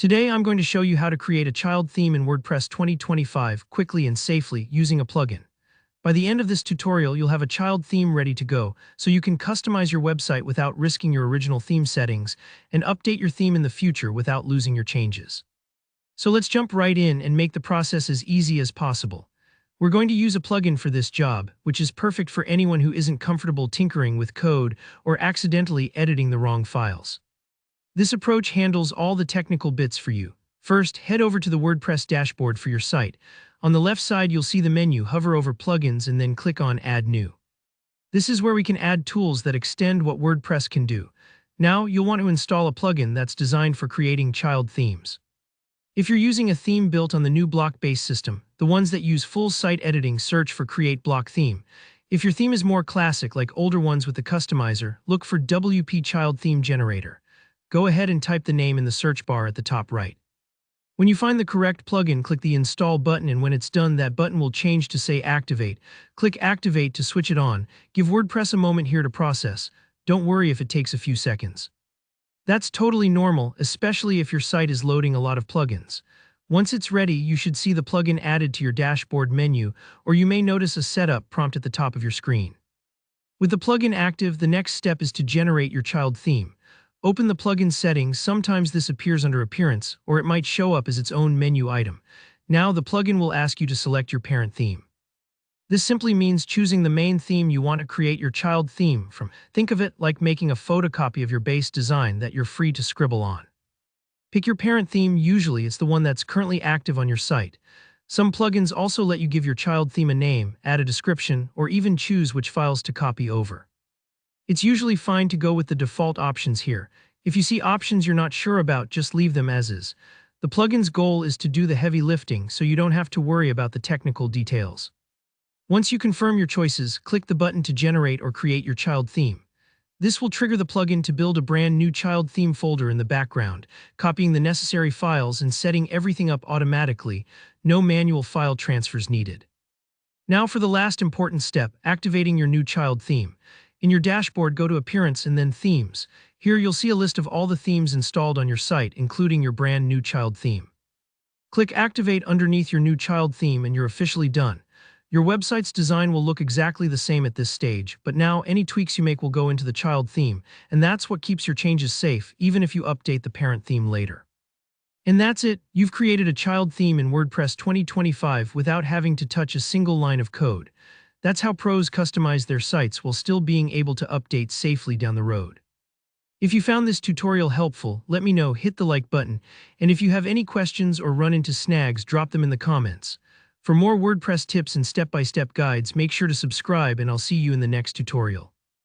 Today I'm going to show you how to create a child theme in WordPress 2025 quickly and safely using a plugin. By the end of this tutorial, you'll have a child theme ready to go, so you can customize your website without risking your original theme settings and update your theme in the future without losing your changes. So let's jump right in and make the process as easy as possible. We're going to use a plugin for this job, which is perfect for anyone who isn't comfortable tinkering with code or accidentally editing the wrong files. This approach handles all the technical bits for you. First, head over to the WordPress dashboard for your site. On the left side, you'll see the menu. Hover over Plugins and then click on Add New. This is where we can add tools that extend what WordPress can do. Now, you'll want to install a plugin that's designed for creating child themes. If you're using a theme built on the new block-based system, the ones that use full site editing, search for Create Block Theme. If your theme is more classic, like older ones with the customizer, look for WP Child Theme Generator. Go ahead and type the name in the search bar at the top right. When you find the correct plugin, click the Install button, and when it's done, that button will change to say Activate. Click Activate to switch it on. Give WordPress a moment here to process. Don't worry if it takes a few seconds. That's totally normal, especially if your site is loading a lot of plugins. Once it's ready, you should see the plugin added to your dashboard menu, or you may notice a setup prompt at the top of your screen. With the plugin active, the next step is to generate your child theme. Open the plugin settings. Sometimes this appears under Appearance, or it might show up as its own menu item. Now the plugin will ask you to select your parent theme. This simply means choosing the main theme you want to create your child theme from. Think of it like making a photocopy of your base design that you're free to scribble on. Pick your parent theme. Usually it's the one that's currently active on your site. Some plugins also let you give your child theme a name, add a description, or even choose which files to copy over. It's usually fine to go with the default options here. If you see options you're not sure about, just leave them as is. The plugin's goal is to do the heavy lifting, so you don't have to worry about the technical details. Once you confirm your choices, click the button to generate or create your child theme. This will trigger the plugin to build a brand new child theme folder in the background, copying the necessary files and setting everything up automatically. No manual file transfers needed. Now for the last important step, activating your new child theme. In your dashboard, go to Appearance and then Themes. Here you'll see a list of all the themes installed on your site, including your brand new child theme. Click Activate underneath your new child theme and you're officially done. Your website's design will look exactly the same at this stage, but now any tweaks you make will go into the child theme, and that's what keeps your changes safe, even if you update the parent theme later. And that's it. You've created a child theme in WordPress 2025 without having to touch a single line of code. That's how pros customize their sites while still being able to update safely down the road. If you found this tutorial helpful, let me know. Hit the like button, and if you have any questions or run into snags, drop them in the comments. For more WordPress tips and step-by-step guides, make sure to subscribe, and I'll see you in the next tutorial.